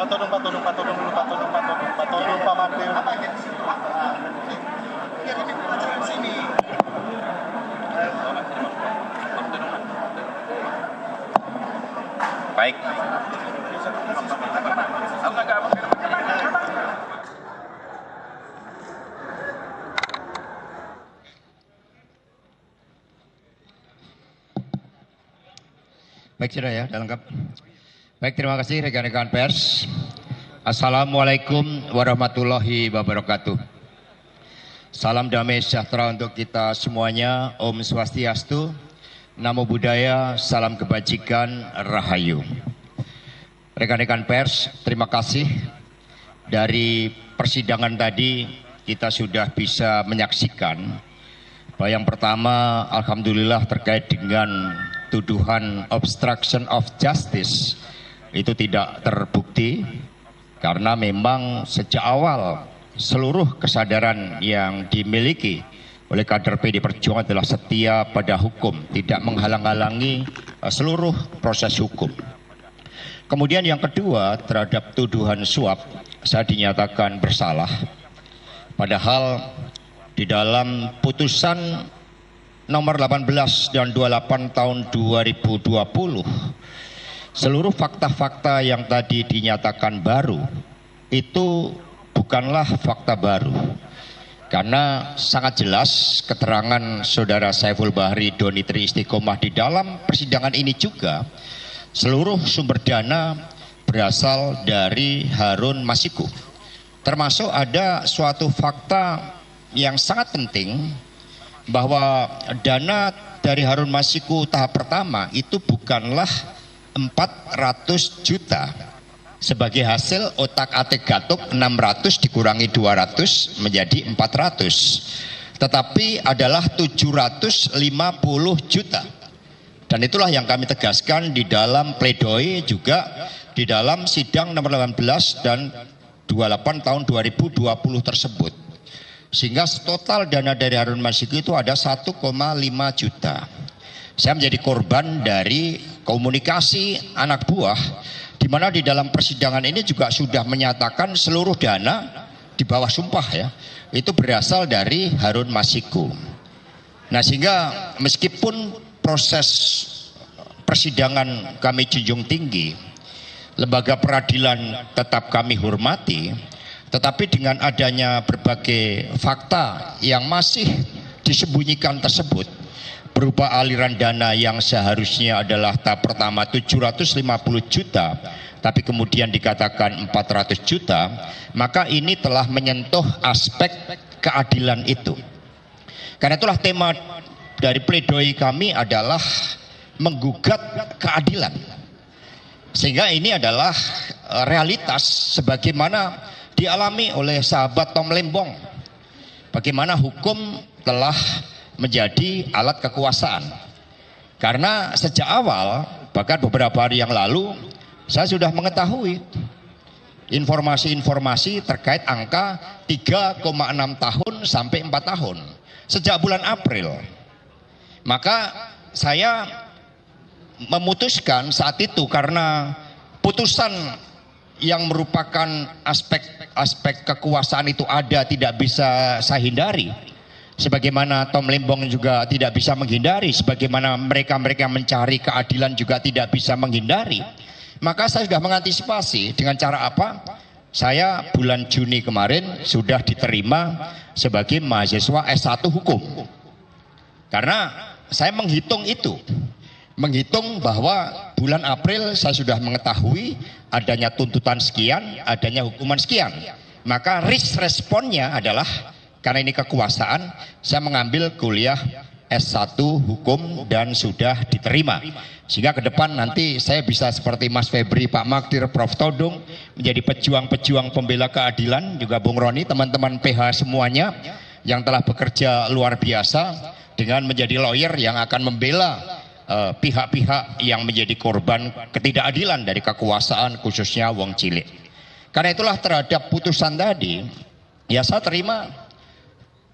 Pak Martin. Baik. Baik, sudah ya, sudah lengkap. Baik, terima kasih rekan-rekan pers. Assalamualaikum warahmatullahi wabarakatuh. Salam damai sejahtera untuk kita semuanya. Om Swastiastu, Namo Buddhaya, salam kebajikan, Rahayu. Rekan-rekan pers, terima kasih. Dari persidangan tadi kita sudah bisa menyaksikan bahwa yang pertama, alhamdulillah, terkait dengan tuduhan obstruction of justice itu tidak terbukti karena memang sejak awal seluruh kesadaran yang dimiliki oleh kader PD Perjuangan adalah setia pada hukum, tidak menghalang-halangi seluruh proses hukum. Kemudian yang kedua, terhadap tuduhan suap saya dinyatakan bersalah, padahal di dalam putusan nomor 18 dan 28 tahun 2020, seluruh fakta-fakta yang tadi dinyatakan baru itu bukanlah fakta baru. Karena sangat jelas keterangan saudara Saiful Bahri Donitri Istiqomah di dalam persidangan ini juga, seluruh sumber dana berasal dari Harun Masiku. Termasuk ada suatu fakta yang sangat penting, bahwa dana dari Harun Masiku tahap pertama itu bukanlah 400 juta sebagai hasil otak-atik gatuk 600 dikurangi 200 menjadi 400, tetapi adalah 750 juta. Dan itulah yang kami tegaskan di dalam pledoi juga di dalam sidang nomor 18 dan 28 tahun 2020 tersebut. Sehingga total dana dari Harun Masiku itu ada 1,5 juta. Saya menjadi korban dari komunikasi anak buah, di mana di dalam persidangan ini juga sudah menyatakan seluruh dana di bawah sumpah ya, itu berasal dari Harun Masiku. Nah, sehingga meskipun proses persidangan kami junjung tinggi, lembaga peradilan tetap kami hormati, tetapi dengan adanya berbagai fakta yang masih disembunyikan tersebut, berupa aliran dana yang seharusnya adalah tahap pertama 750 juta, tapi kemudian dikatakan 400 juta, maka ini telah menyentuh aspek keadilan itu. Karena itulah tema dari pledoi kami adalah menggugat keadilan. Sehingga ini adalah realitas sebagaimana dialami oleh sahabat Tom Lembong, bagaimana hukum telah menjadi alat kekuasaan. Karena sejak awal, bahkan beberapa hari yang lalu, saya sudah mengetahui informasi-informasi terkait angka 3,6 tahun sampai 4 tahun sejak bulan April. Maka saya memutuskan saat itu, karena putusan yang merupakan aspek kekuasaan itu ada, tidak bisa saya hindari, sebagaimana Tom Lembong juga tidak bisa menghindari, sebagaimana mereka-mereka mencari keadilan juga tidak bisa menghindari. Maka saya sudah mengantisipasi dengan cara apa? Saya bulan Juni kemarin sudah diterima sebagai mahasiswa S1 hukum. Karena saya menghitung itu, menghitung bahwa bulan April saya sudah mengetahui adanya tuntutan sekian, adanya hukuman sekian. Maka risk responnya adalah, karena ini kekuasaan, saya mengambil kuliah S1 hukum dan sudah diterima. Sehingga ke depan nanti saya bisa seperti Mas Febri, Pak Magdir, Prof Todung, menjadi pejuang-pejuang pembela keadilan, juga Bung Roni, teman-teman PH semuanya yang telah bekerja luar biasa dengan menjadi lawyer yang akan membela pihak-pihak yang menjadi korban ketidakadilan dari kekuasaan, khususnya wong cilik. Karena itulah terhadap putusan tadi, ya saya terima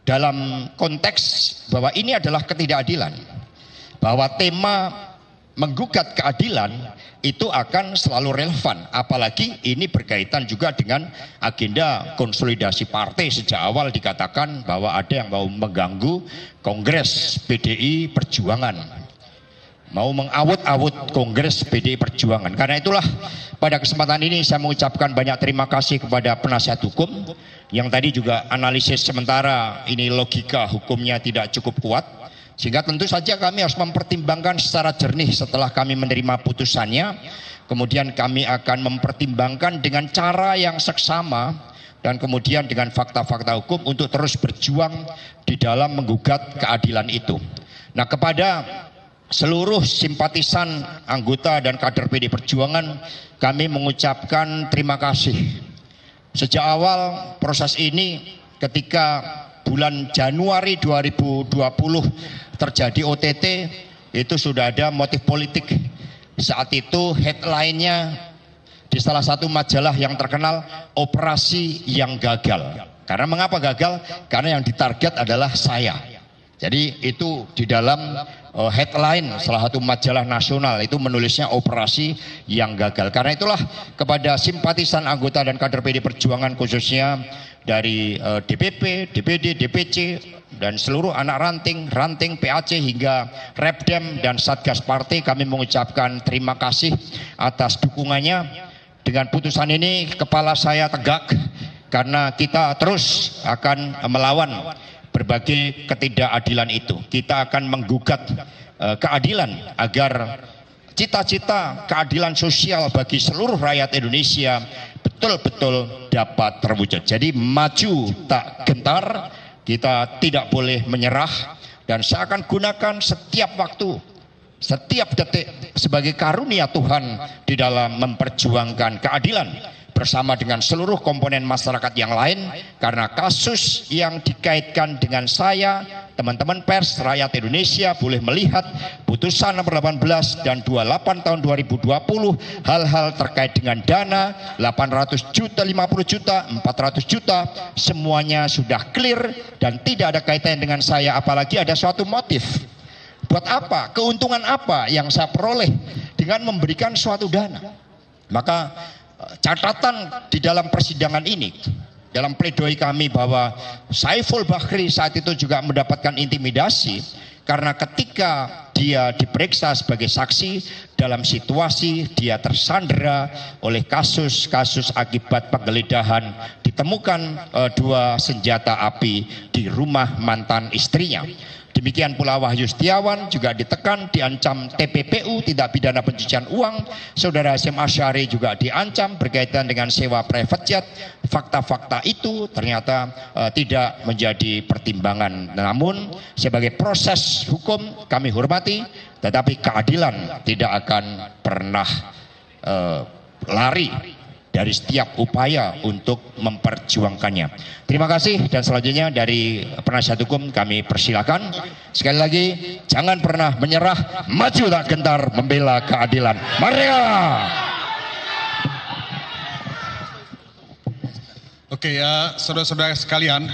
dalam konteks bahwa ini adalah ketidakadilan, bahwa tema menggugat keadilan itu akan selalu relevan, apalagi ini berkaitan juga dengan agenda konsolidasi partai. Sejak awal dikatakan bahwa ada yang mau mengganggu Kongres PDI Perjuangan, mau mengawut-awut Kongres PDI Perjuangan. Karena itulah pada kesempatan ini saya mengucapkan banyak terima kasih kepada penasihat hukum yang tadi juga analisis sementara ini logika hukumnya tidak cukup kuat, sehingga tentu saja kami harus mempertimbangkan secara jernih setelah kami menerima putusannya. Kemudian kami akan mempertimbangkan dengan cara yang seksama dan kemudian dengan fakta-fakta hukum untuk terus berjuang di dalam menggugat keadilan itu. Nah, kepada seluruh simpatisan, anggota dan kader PD Perjuangan, kami mengucapkan terima kasih. Sejak awal proses ini, ketika bulan Januari 2020 terjadi OTT, itu sudah ada motif politik. Saat itu headline-nya di salah satu majalah yang terkenal, operasi yang gagal. Karena mengapa gagal? Karena yang ditarget adalah saya. Jadi itu di dalam headline salah satu majalah nasional itu menulisnya operasi yang gagal. Karena itulah kepada simpatisan, anggota dan kader PD Perjuangan khususnya dari DPP, DPD, DPC dan seluruh anak ranting PAC hingga Repdem dan Satgas Partai, kami mengucapkan terima kasih atas dukungannya. Dengan putusan ini kepala saya tegak karena kita terus akan melawan berbagai ketidakadilan itu. Kita akan menggugat keadilan agar cita-cita keadilan sosial bagi seluruh rakyat Indonesia betul-betul dapat terwujud. Jadi maju tak gentar, kita tidak boleh menyerah, dan saya akan gunakan setiap waktu, setiap detik sebagai karunia Tuhan di dalam memperjuangkan keadilan bersama dengan seluruh komponen masyarakat yang lain. Karena kasus yang dikaitkan dengan saya, teman-teman pers, rakyat Indonesia boleh melihat putusan nomor 18 dan 28 tahun 2020, hal-hal terkait dengan dana 800 juta, 50 juta, 400 juta, semuanya sudah clear dan tidak ada kaitannya dengan saya, apalagi ada suatu motif. Buat apa? Keuntungan apa yang saya peroleh dengan memberikan suatu dana? Maka catatan di dalam persidangan ini, dalam pledoi kami, bahwa Saiful Bahri saat itu juga mendapatkan intimidasi karena ketika dia diperiksa sebagai saksi dalam situasi dia tersandera oleh kasus-kasus akibat penggeledahan, ditemukan 2 senjata api di rumah mantan istrinya. Demikian pula Wahyu Setiawan juga ditekan, diancam TPPU, tindak pidana pencucian uang. Saudara Hasyim Asyari juga diancam berkaitan dengan sewa private jet. Fakta-fakta itu ternyata tidak menjadi pertimbangan. Namun sebagai proses hukum kami hormati, tetapi keadilan tidak akan pernah lari dari setiap upaya untuk memperjuangkannya. Terima kasih, dan selanjutnya dari penasihat hukum kami persilakan. Sekali lagi, jangan pernah menyerah, maju tak gentar membela keadilan. Merdeka! Oke, saudara-saudara sekalian,